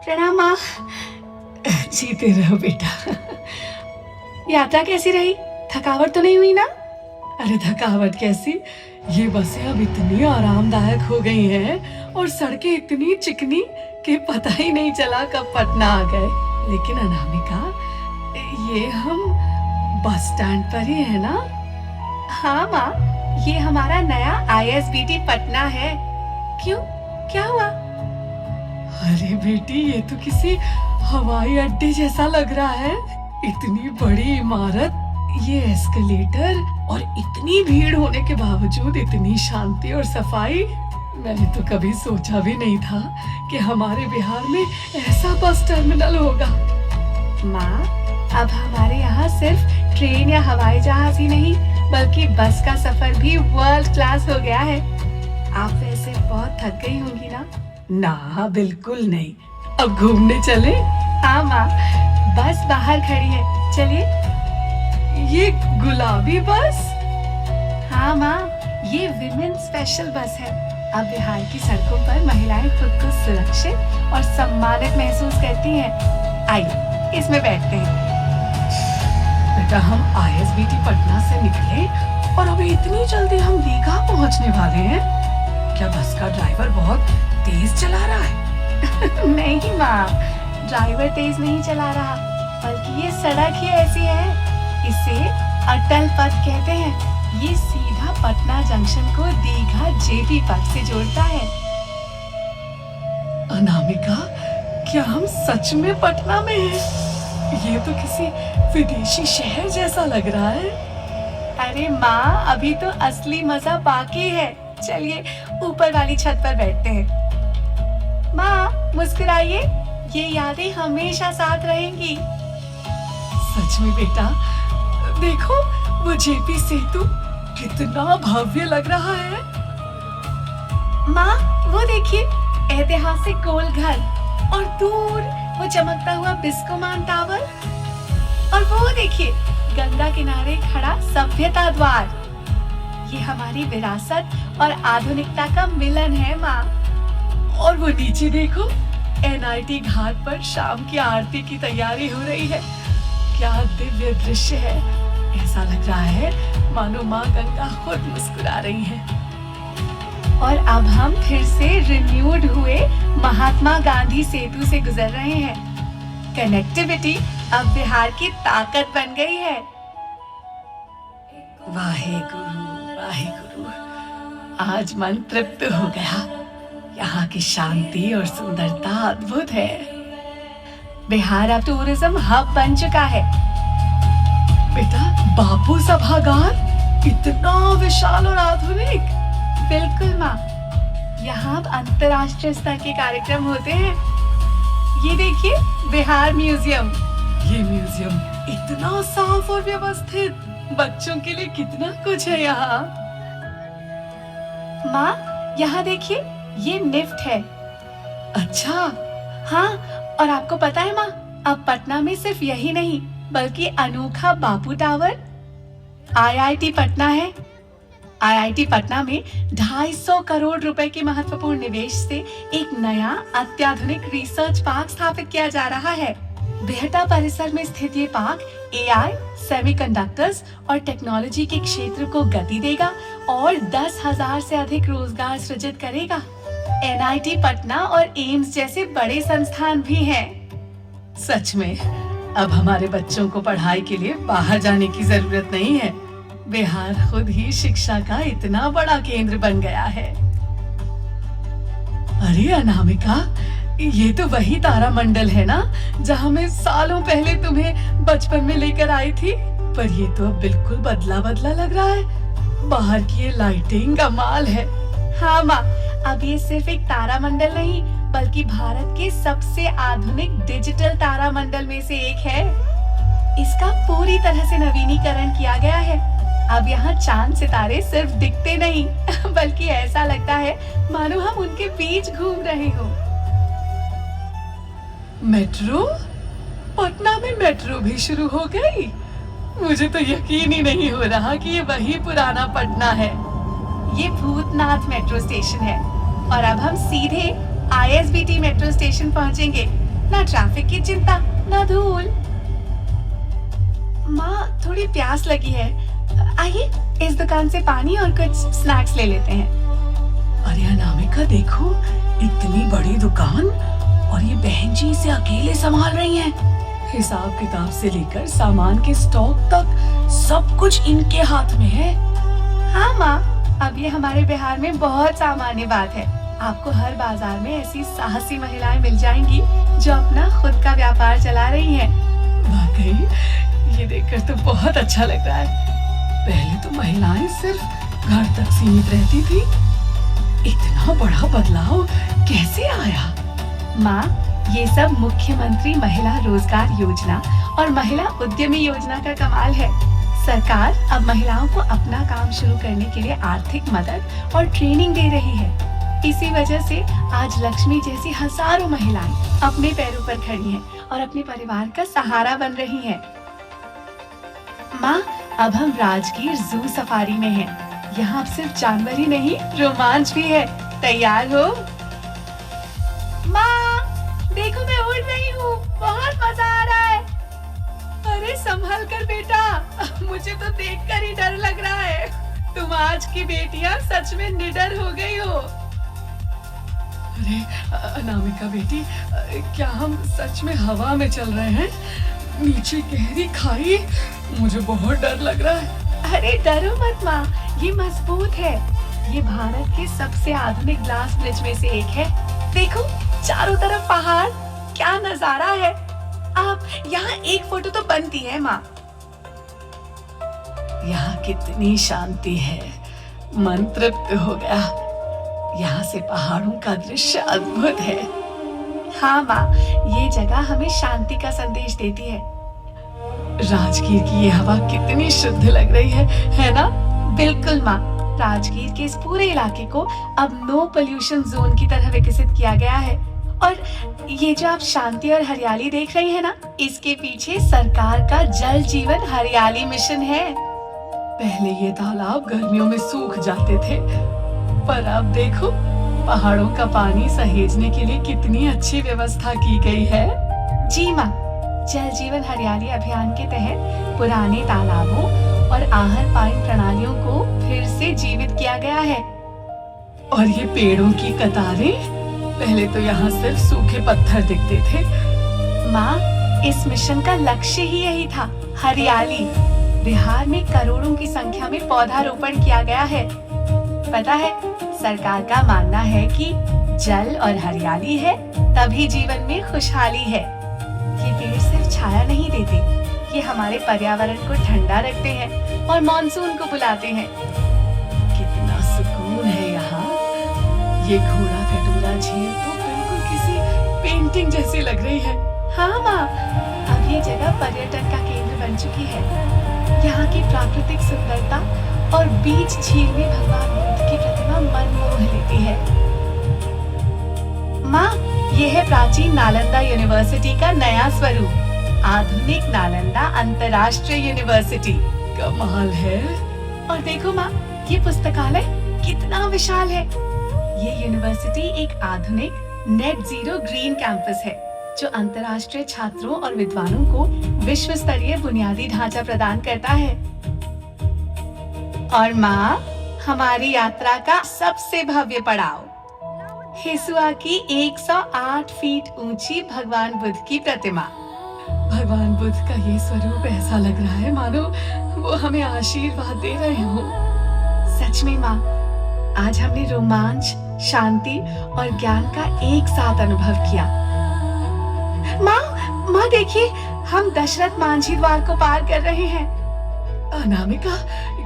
प्रणाम माँ। जीते रहो बेटा। यात्रा कैसी रही? थकावट तो नहीं हुई ना? अरे थकावट कैसी, ये बसें अब इतनी आरामदायक हो गई हैं और सड़कें इतनी चिकनी कि पता ही नहीं चला कब पटना आ गए। लेकिन अनामिका, ये हम बस स्टैंड पर ही है ना? हाँ माँ, ये हमारा नया ISBT पटना है। क्यों, क्या हुआ? अरे बेटी, ये तो किसी हवाई अड्डे जैसा लग रहा है। इतनी बड़ी इमारत, ये एस्केलेटर और इतनी भीड़ होने के बावजूद इतनी शांति और सफाई। मैंने तो कभी सोचा भी नहीं था कि हमारे बिहार में ऐसा बस टर्मिनल होगा। माँ, अब हमारे यहाँ सिर्फ ट्रेन या हवाई जहाज ही नहीं बल्कि बस का सफर भी वर्ल्ड क्लास हो गया है। आप वैसे बहुत थक गई होंगी ना? ना, बिल्कुल नहीं। अब घूमने चले? हाँ माँ, बस बाहर खड़ी है, चलिए। ये गुलाबी बस? हाँ माँ, ये विमेन स्पेशल बस है। अब बिहार की सड़कों पर महिलाएं खुद को सुरक्षित और सम्मानित महसूस करती हैं। आइए, इसमें बैठते हैं। बेटा, हम ISBT पटना से निकले और अभी इतनी जल्दी हम दीघा पहुंचने वाले हैं। क्या बस का ड्राइवर बहुत तेज चला रहा है? नहीं माँ, ड्राइवर तेज नहीं चला रहा, बल्कि ये सड़क ही ऐसी है। इसे अटल पथ कहते हैं। ये सीधा पटना जंक्शन को दीघा JP पथ से जोड़ता है। अनामिका, क्या हम सच में पटना में हैं? ये तो किसी विदेशी शहर जैसा लग रहा है। अरे माँ, अभी तो असली मजा बाकी है। चलिए ऊपर वाली छत पर बैठते हैं। माँ, मुस्कुराइए, ये यादें हमेशा साथ रहेंगी। सच में बेटा, देखो वो JP सेतु कितना भव्य लग रहा है। माँ, वो देखिए, ऐतिहासिक गोलघर और दूर वो चमकता हुआ बिस्कोमान टावर। और वो देखिए, गंगा किनारे खड़ा सभ्यता द्वार। ये हमारी विरासत और आधुनिकता का मिलन है माँ। और वो नीचे देखो, NIT घाट पर शाम की आरती की तैयारी हो रही है। क्या दिव्य दृश्य है। ऐसा लग रहा है मानो माँ गंगा खुद मुस्कुरा रही है। और अब हम फिर से रिन्यूड हुए महात्मा गांधी सेतु से गुजर रहे हैं। कनेक्टिविटी अब बिहार की ताकत बन गई है। वाहेगुरु वाहेगुरु, आज मन तृप्त हो गया। यहाँ की शांति और सुंदरता अद्भुत है। बिहार अब टूरिज्म हब बन चुका है। बेटा, बापू सभागार इतना विशाल और आधुनिक। बिल्कुल माँ, यहाँ अब अंतर्राष्ट्रीय स्तर के कार्यक्रम होते हैं। ये देखिए, बिहार म्यूजियम। ये म्यूजियम इतना साफ और व्यवस्थित, बच्चों के लिए कितना कुछ है यहाँ। माँ, यहाँ देखिए, ये निफ्ट है। अच्छा। हाँ, और आपको पता है माँ, अब पटना में सिर्फ यही नहीं बल्कि अनोखा बापू टावर IIT पटना है। IIT पटना में 250 करोड़ रुपए के महत्वपूर्ण निवेश से एक नया अत्याधुनिक रिसर्च पार्क स्थापित किया जा रहा है। बिहटा परिसर में स्थित ये पार्क AI, सेमीकंडक्टर्स और टेक्नोलॉजी के क्षेत्र को गति देगा और 10,000 से अधिक रोजगार सृजित करेगा। NIT पटना और एम्स जैसे बड़े संस्थान भी हैं। सच में, अब हमारे बच्चों को पढ़ाई के लिए बाहर जाने की जरूरत नहीं है। बिहार खुद ही शिक्षा का इतना बड़ा केंद्र बन गया है। अरे अनामिका, ये तो वही तारामंडल है ना जहाँ मैं सालों पहले तुम्हें बचपन में लेकर आई थी। पर ये तो अब बिल्कुल बदला बदला लग रहा है। बाहर की ये लाइटिंग कमाल है। हाँ माँ, अब ये सिर्फ एक तारामंडल नहीं बल्कि भारत के सबसे आधुनिक डिजिटल तारामंडल में से एक है। इसका पूरी तरह से नवीनीकरण किया गया है। अब यहाँ चांद सितारे सिर्फ दिखते नहीं बल्कि ऐसा लगता है मानो हम उनके बीच घूम रहे हो। मेट्रो? पटना में मेट्रो भी शुरू हो गई। मुझे तो यकीन ही नहीं हो रहा कि ये वही पुराना पटना है। ये भूतनाथ मेट्रो स्टेशन है और अब हम सीधे ISBT मेट्रो स्टेशन पहुंचेंगे। ना ट्रैफिक की चिंता, ना धूल। माँ, थोड़ी प्यास लगी है, आइए इस दुकान से पानी और कुछ स्नैक्स ले लेते हैं। अरे अनामिका देखो, इतनी बड़ी दुकान और ये बहन जी इसे अकेले संभाल रही हैं। हिसाब किताब से लेकर सामान के स्टॉक तक सब कुछ इनके हाथ में है। हाँ माँ, अब ये हमारे बिहार में बहुत सामान्य बात है। आपको हर बाजार में ऐसी साहसी महिलाएं मिल जाएंगी जो अपना खुद का व्यापार चला रही हैं। वाकई ये देखकर तो बहुत अच्छा लग रहा है। पहले तो महिलाएं सिर्फ घर तक सीमित रहती थी, इतना बड़ा बदलाव कैसे आया? माँ, ये सब मुख्यमंत्री महिला रोजगार योजना और महिला उद्यमी योजना का कमाल है। सरकार अब महिलाओं को अपना काम शुरू करने के लिए आर्थिक मदद और ट्रेनिंग दे रही है। इसी वजह से आज लक्ष्मी जैसी हजारों महिलाएं अपने पैरों पर खड़ी हैं और अपने परिवार का सहारा बन रही हैं। माँ, अब हम राजगीर जू सफारी में हैं। यहाँ अब सिर्फ जानवर ही नहीं, रोमांच भी है। तैयार हो? माँ, देखो मैं उड़ रही हूँ, बहुत मजा आ रहा है। अरे संभल कर बेटा, मुझे तो देखकर ही डर लग रहा है। तुम आज की बेटियां सच में निडर हो गई हो। अरे अनामिका बेटी, क्या हम सच में हवा में चल रहे हैं? नीचे गहरी खाई, मुझे बहुत डर लग रहा है। अरे डरो मत माँ, ये मजबूत है। ये भारत के सबसे आधुनिक ग्लास ब्रिज में से एक है। देखो चारों तरफ पहाड़, क्या नजारा है। आप यहाँ एक फोटो तो बनती है माँ। यहाँ कितनी शांति है, मन तृप्त हो गया। यहाँ से पहाड़ों का दृश्य अद्भुत है। हाँ माँ, ये जगह हमें शांति का संदेश देती है। राजगीर की ये हवा कितनी शुद्ध लग रही है ना? बिल्कुल माँ, राजगीर के इस पूरे इलाके को अब नो पोल्यूशन जोन की तरह विकसित किया गया है। और ये जो आप शांति और हरियाली देख रही है ना, इसके पीछे सरकार का जल जीवन हरियाली मिशन है। पहले ये तालाब गर्मियों में सूख जाते थे, पर अब देखो पहाड़ों का पानी सहेजने के लिए कितनी अच्छी व्यवस्था की गई है। जी माँ, जल जीवन हरियाली अभियान के तहत पुराने तालाबों और आहर पानी प्रणालियों को फिर से जीवित किया गया है। और ये पेड़ों की कतारें, पहले तो यहाँ सिर्फ सूखे पत्थर दिखते थे। माँ, इस मिशन का लक्ष्य ही यही था, हरियाली। बिहार में करोड़ों की संख्या में पौधारोपण किया गया है। पता है, सरकार का मानना है कि जल और हरियाली है तभी जीवन में खुशहाली है। ये पेड़ सिर्फ छाया नहीं देते, ये हमारे पर्यावरण को ठंडा रखते हैं और मॉनसून को बुलाते हैं। कितना सुकून है यहाँ। ये घोड़ा कटोरा झील तो बिल्कुल किसी पेंटिंग जैसी लग रही है। हाँ माँ, अब ये जगह पर्यटन का केंद्र बन चुकी है। यहाँ की प्राकृतिक सुंदरता और बीच झील में भगवान बुद्ध की प्रतिमा मन मोह लेती है। माँ, ये है प्राचीन नालंदा यूनिवर्सिटी का नया स्वरूप, आधुनिक नालंदा अंतर्राष्ट्रीय यूनिवर्सिटी। कमाल है। और देखो माँ, ये पुस्तकालय कितना विशाल है। ये यूनिवर्सिटी एक आधुनिक नेट जीरो ग्रीन कैंपस है जो अंतर्राष्ट्रीय छात्रों और विद्वानों को विश्व स्तरीय बुनियादी ढांचा प्रदान करता है। और माँ, हमारी यात्रा का सबसे भव्य पड़ाव, हिसुआ की 108 फीट ऊंची भगवान बुद्ध की प्रतिमा। भगवान बुद्ध का ये स्वरूप ऐसा लग रहा है मानो वो हमें आशीर्वाद दे रहे हो। सच में माँ, आज हमने रोमांच, शांति और ज्ञान का एक साथ अनुभव किया। माँ देखिए, हम दशरथ मांझी द्वार को पार कर रहे हैं। अनामिका,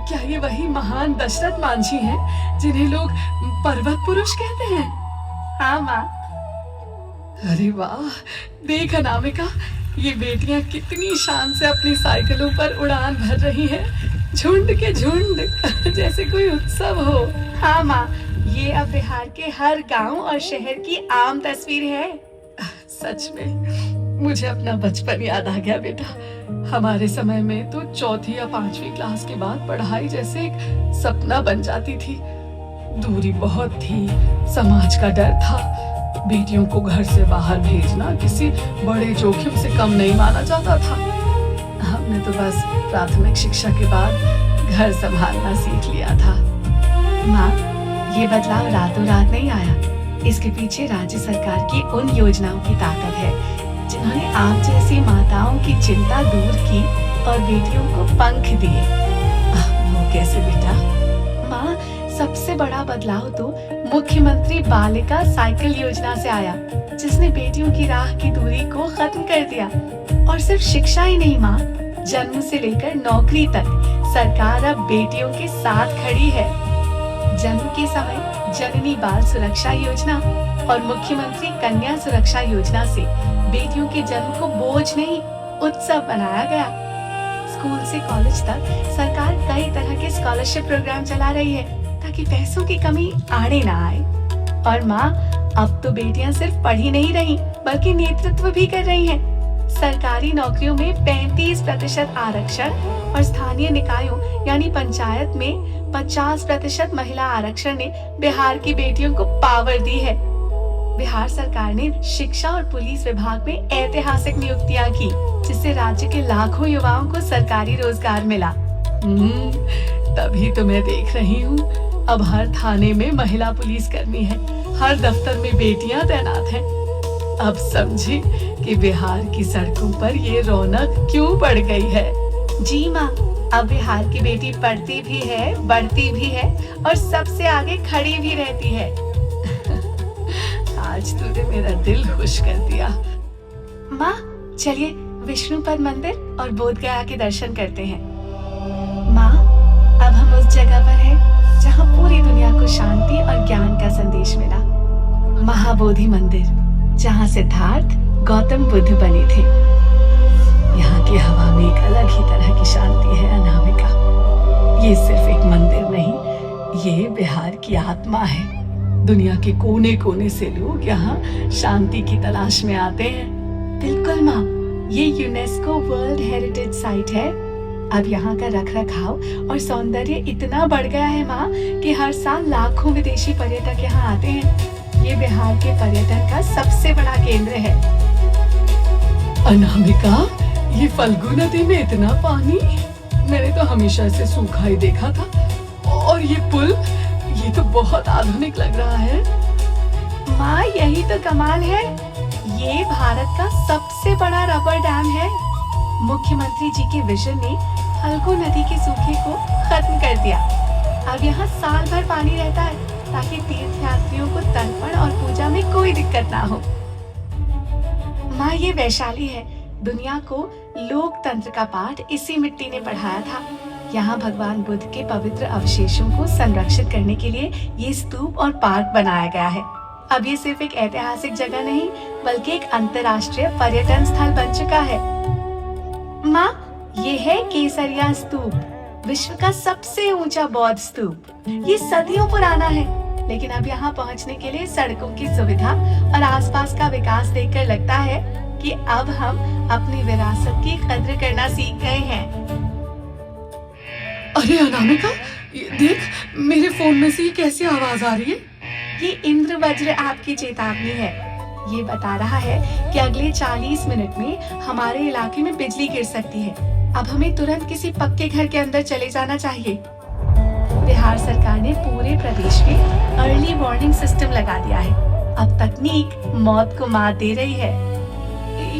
क्या ये वही महान दशरथ मांझी हैं जिन्हें लोग पर्वत पुरुष कहते हैं? हाँ माँ। अरे वाह, देख अनामिका, ये बेटियां कितनी शान से अपनी साइकिलों पर उड़ान भर रही हैं, झुंड के झुंड, जैसे कोई उत्सव हो। हाँ माँ, ये अब बिहार के हर गांव और शहर की आम तस्वीर है। सच में मुझे अपना बचपन याद आ गया बेटा। हमारे समय में तो चौथी या 5वीं क्लास के बाद पढ़ाई जैसे एक सपना बन जाती थी। दूरी बहुत थी, समाज का डर था, बेटियों को घर से बाहर भेजना किसी बड़े जोखिम से कम नहीं माना जाता था। हमने तो बस प्राथमिक शिक्षा के बाद घर संभालना सीख लिया था। माँ, ये बदलाव रातों रात नहीं आया। इसके पीछे राज्य सरकार की उन योजनाओं की ताकत है जिन्होंने आप जैसी माताओं की चिंता दूर की और बेटियों को पंख दिए। वो कैसे बेटा? माँ, सबसे बड़ा बदलाव तो मुख्यमंत्री बालिका साइकिल योजना से आया, जिसने बेटियों की राह की दूरी को खत्म कर दिया। और सिर्फ शिक्षा ही नहीं माँ, जन्म से लेकर नौकरी तक सरकार अब बेटियों के साथ खड़ी है। जन्म के समय जननी बाल सुरक्षा योजना और मुख्यमंत्री कन्या सुरक्षा योजना से बेटियों के जन्म को बोझ नहीं, उत्सव बनाया गया। स्कूल से कॉलेज तक सरकार कई तरह के स्कॉलरशिप प्रोग्राम चला रही है ताकि पैसों की कमी आड़े ना आए। और माँ, अब तो बेटियां सिर्फ पढ़ ही नहीं रही बल्कि नेतृत्व भी कर रही हैं। सरकारी नौकरियों में 35% आरक्षण और स्थानीय निकायों यानी पंचायत में 50% महिला आरक्षण ने बिहार की बेटियों को पावर दी है। बिहार सरकार ने शिक्षा और पुलिस विभाग में ऐतिहासिक नियुक्तियां की, जिससे राज्य के लाखों युवाओं को सरकारी रोजगार मिला। तभी तो मैं देख रही हूँ, अब हर थाने में महिला पुलिसकर्मी है, हर दफ्तर में बेटियां तैनात हैं। अब समझी कि बिहार की सड़कों पर ये रौनक क्यों बढ़ गई है। जी माँ, अब बिहार की बेटी पढ़ती भी है, बढ़ती भी है और सबसे आगे खड़ी भी रहती है। आज तूने मेरा दिल खुश कर दिया। माँ, चलिए विष्णुपद मंदिर और बोधगया के दर्शन करते हैं। माँ, अब हम उस जगह पर हैं जहाँ पूरी दुनिया को शांति और ज्ञान का संदेश मिला। महाबोधि मंदिर, जहाँ सिद्धार्थ गौतम बुद्ध बने थे। यहाँ की हवा में एक अलग ही तरह की शांति है अनामिका। ये सिर्फ एक मंदिर नहीं, ये बिहार की आत्मा है। दुनिया के कोने कोने से लोग यहाँ शांति की तलाश में आते हैं। बिल्कुल माँ, ये यूनेस्को वर्ल्ड हेरिटेज साइट है। अब यहाँ का रखरखाव और सौंदर्य इतना बढ़ गया है माँ कि हर साल लाखों विदेशी पर्यटक यहाँ आते हैं। ये बिहार के पर्यटन का सबसे बड़ा केंद्र है। अनामिका, ये फल्गु नदी में इतना पानी, मैंने तो हमेशा इसे सूखा ही देखा था। और ये पुल, ये तो बहुत आधुनिक लग रहा है। माँ, यही तो कमाल है। ये भारत का सबसे बड़ा रबर डैम है। मुख्यमंत्री जी के विजन ने फल्गु नदी के सूखे को खत्म कर दिया। अब यहाँ साल भर पानी रहता है ताकि तीर्थयात्रियों को तर्पण और पूजा में कोई दिक्कत ना हो। माँ, ये वैशाली है। दुनिया को लोकतंत्र का पाठ इसी मिट्टी ने पढ़ाया था। यहाँ भगवान बुद्ध के पवित्र अवशेषों को संरक्षित करने के लिए ये स्तूप और पार्क बनाया गया है। अब ये सिर्फ एक ऐतिहासिक जगह नहीं बल्कि एक अंतर्राष्ट्रीय पर्यटन स्थल बन चुका है। माँ, ये है केसरिया स्तूप, विश्व का सबसे ऊंचा बौद्ध स्तूप। ये सदियों पुराना है, लेकिन अब यहाँ पहुँचने के लिए सड़कों की सुविधा और आसपास का विकास देखकर लगता है कि अब हम अपनी विरासत की कद्र करना सीख गए हैं। अरे अनामिका, देख मेरे फोन में से ये कैसी आवाज आ रही है? ये इंद्र वज्र ऐप की चेतावनी है। ये बता रहा है कि अगले 40 मिनट में हमारे इलाके में बिजली गिर सकती है। अब हमें तुरंत किसी पक्के घर के अंदर चले जाना चाहिए। बिहार सरकार ने पूरे प्रदेश में अर्ली वार्निंग सिस्टम लगा दिया है। अब तकनीक मौत को मात दे रही है।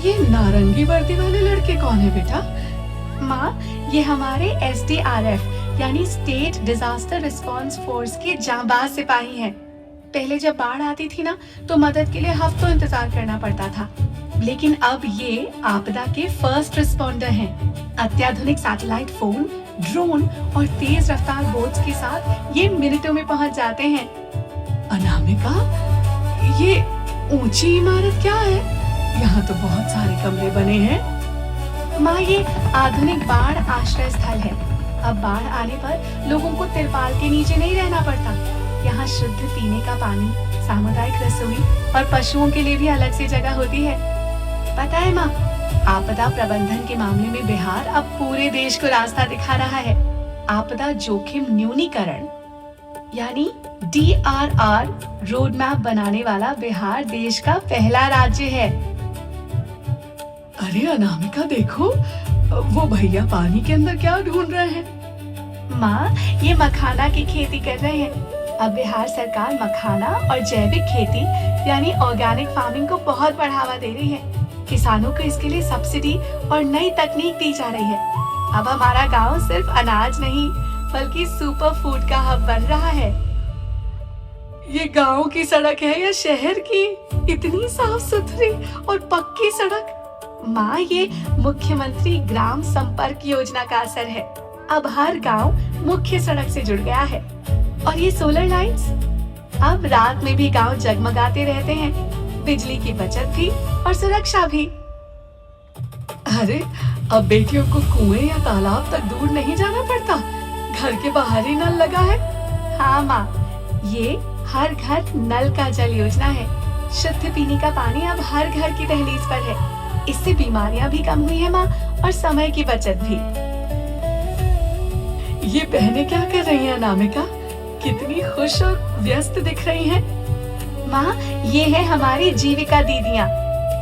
ये नारंगी वर्दी वाले लड़के कौन है बेटा? माँ, ये हमारे SDRF यानी स्टेट डिजास्टर रिस्पांस फोर्स के जांबाज सिपाही हैं। पहले जब बाढ़ आती थी ना, तो मदद के लिए हफ्तों इंतजार करना पड़ता था, लेकिन अब ये आपदा के फर्स्ट रिस्पॉन्डर हैं। अत्याधुनिक सैटेलाइट फोन, ड्रोन और तेज रफ्तार बोट्स के साथ ये मिनटों में पहुंच जाते हैं। अनामिका, ये ऊंची इमारत क्या है? यहाँ तो बहुत सारे कमरे बने हैं। माँ, ये आधुनिक बाढ़ आश्रय स्थल है। अब बाढ़ आने पर लोगों को तिरपाल के नीचे नहीं रहना पड़ता। यहाँ शुद्ध पीने का पानी, सामुदायिक रसोई और पशुओं के लिए भी अलग से जगह होती है। पता है माँ, आपदा प्रबंधन के मामले में बिहार अब पूरे देश को रास्ता दिखा रहा है। आपदा जोखिम न्यूनीकरण यानी DRR रोड मैप बनाने वाला बिहार देश का पहला राज्य है। अरे अनामिका देखो, वो भैया पानी के अंदर क्या ढूंढ रहे हैं? माँ, ये मखाना की खेती कर रहे हैं। अब बिहार सरकार मखाना और जैविक खेती यानी ऑर्गेनिक फार्मिंग को बहुत बढ़ावा दे रही है। किसानों को इसके लिए सब्सिडी और नई तकनीक दी जा रही है। अब हमारा गांव सिर्फ अनाज नहीं बल्कि सुपर फूड का हब बन रहा है। ये गांव की सड़क है या शहर की? इतनी साफ सुथरी और पक्की सड़क। माँ, ये मुख्यमंत्री ग्राम संपर्क योजना का असर है। अब हर गांव मुख्य सड़क से जुड़ गया है। और ये सोलर लाइट्स, अब रात में भी गांव जगमगाते रहते हैं। बिजली की बचत भी और सुरक्षा भी। अरे अब बेटियों को कुएं या तालाब तक दूर नहीं जाना पड़ता, घर के बाहर ही नल लगा है। हाँ माँ, ये हर घर नल का जल योजना है। शुद्ध पीने का पानी अब हर घर की दहलीज पर है। इससे बीमारियां भी कम हुई है माँ, और समय की बचत भी। ये बहनें क्या कर रही हैं अनामिका? कितनी खुश और व्यस्त दिख रही हैं। माँ, ये है हमारी जीविका दीदियाँ।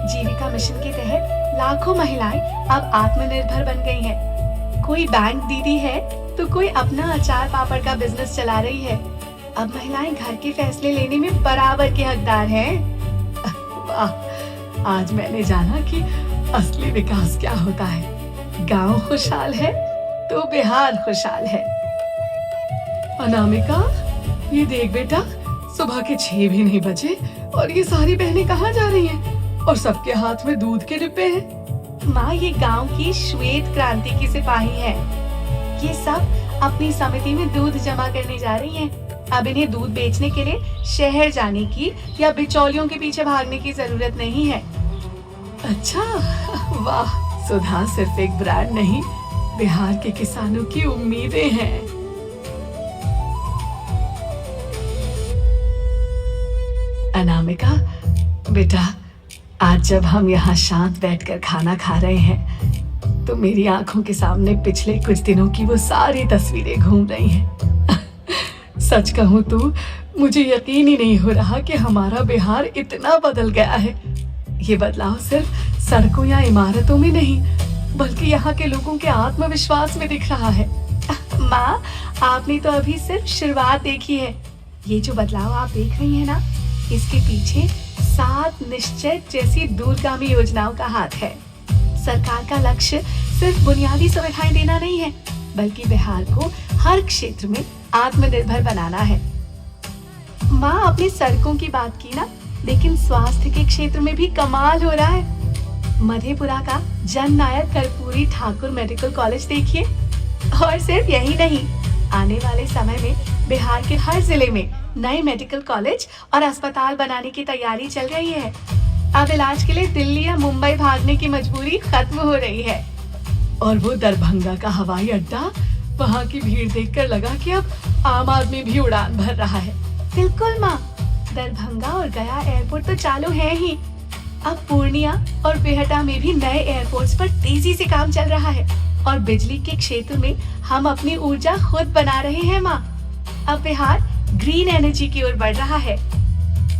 जीविका मिशन के तहत लाखों महिलाएं अब आत्मनिर्भर बन गई हैं। कोई बैंक दीदी है तो कोई अपना अचार पापड़ का बिजनेस चला रही है। अब महिलाएं घर के फैसले लेने में बराबर के हकदार हैं। वाह, आज मैंने जाना कि असली विकास क्या होता है। गांव खुशहाल है तो बिहार खुशहाल है। अनामिका, ये देख बेटा, सुबह के 6 भी नहीं बजे और ये सारी बहनें कहाँ जा रही हैं? और सबके हाथ में दूध के डिब्बे हैं। माँ, ये गांव की श्वेत क्रांति की सिपाही है। ये सब अपनी समिति में दूध जमा करने जा रही हैं। अब इन्हें दूध बेचने के लिए शहर जाने की या बिचौलियों के पीछे भागने की जरूरत नहीं है। अच्छा, वाह, सुधा सिर्फ एक ब्रांड नहीं, बिहार के किसानों की उम्मीदें हैं। अनामिका बेटा, आज जब हम यहाँ शांत बैठकर खाना खा रहे हैं तो मेरी आंखों के सामने पिछले कुछ दिनों की वो सारी तस्वीरें घूम रही हैं। सच कहूँ तो मुझे यकीन ही नहीं हो रहा कि हमारा बिहार इतना बदल गया है। ये बदलाव सिर्फ सड़कों या इमारतों में नहीं बल्कि यहाँ के लोगों के आत्मविश्वास में दिख रहा है। माँ, आपने तो अभी सिर्फ शुरुआत देखी है। ये जो बदलाव आप देख रही हैं ना, इसके पीछे 7 निश्चय जैसी दूरगामी योजनाओं का हाथ है। सरकार का लक्ष्य सिर्फ बुनियादी सुविधाएं देना नहीं है बल्कि बिहार को हर क्षेत्र में आत्मनिर्भर बनाना है। माँ, अपनी सड़कों की बात की ना, लेकिन स्वास्थ्य के क्षेत्र में भी कमाल हो रहा है। मधेपुरा का जन नायक कर्पूरी ठाकुर मेडिकल कॉलेज देखिए। और सिर्फ यही नहीं, आने वाले समय में बिहार के हर जिले में नए मेडिकल कॉलेज और अस्पताल बनाने की तैयारी चल रही है। अब इलाज के लिए दिल्ली या मुंबई भागने की मजबूरी खत्म हो रही है। और वो दरभंगा का हवाई अड्डा, वहाँ की भीड़ देखकर लगा कि अब आम आदमी भी उड़ान भर रहा है। बिल्कुल माँ, दरभंगा और गया एयरपोर्ट तो चालू है ही। अब पूर्णिया और बेहटा में भी नए एयरपोर्ट्स पर तेजी से काम चल रहा है। और बिजली के क्षेत्र में हम अपनी ऊर्जा खुद बना रहे हैं माँ। अब बिहार ग्रीन एनर्जी की ओर बढ़ रहा है।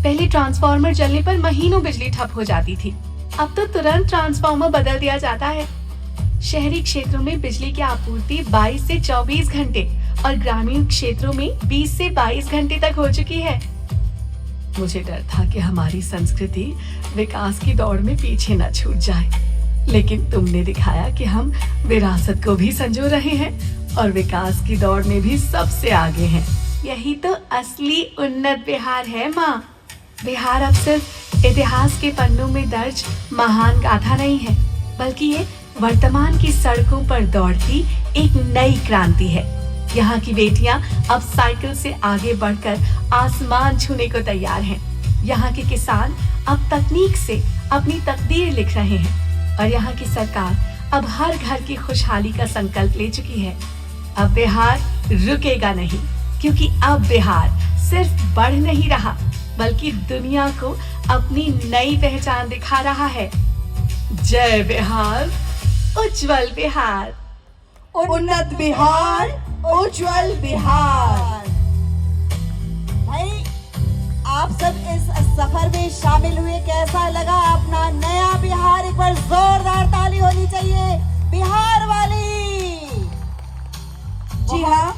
पहले ट्रांसफार्मर जलने पर महीनों बिजली ठप हो जाती थी, अब तो तुरंत ट्रांसफार्मर बदल दिया जाता है। शहरी क्षेत्रों में बिजली की आपूर्ति 22 से 24 घंटे और ग्रामीण क्षेत्रों में 20 से 22 घंटे तक हो चुकी है। मुझे डर था कि हमारी संस्कृति विकास की दौड़ में पीछे न छूट जाए, लेकिन तुमने दिखाया कि हम विरासत को भी संजो रहे हैं और विकास की दौड़ में भी सबसे आगे हैं। यही तो असली उन्नत बिहार है माँ। बिहार अब सिर्फ इतिहास के पन्नों में दर्ज महान गाथा नहीं है, बल्कि ये वर्तमान की सड़कों पर दौड़ती एक नई क्रांति है। यहाँ की बेटियां अब साइकिल से आगे बढ़कर आसमान छूने को तैयार हैं। यहाँ के किसान अब तकनीक से अपनी तकदीर लिख रहे हैं और यहाँ की सरकार अब हर घर की खुशहाली का संकल्प ले चुकी है। अब बिहार रुकेगा नहीं, क्योंकि अब बिहार सिर्फ बढ़ नहीं रहा बल्कि दुनिया को अपनी नई पहचान दिखा रहा है। जय बिहार, उज्जवल बिहार। उन्नत बिहार, उज्जवल बिहार। आप सब इस सफर में शामिल हुए, कैसा लगा अपना नया बिहार? एक बार जोरदार ताली होनी चाहिए बिहार वाली। जी हाँ,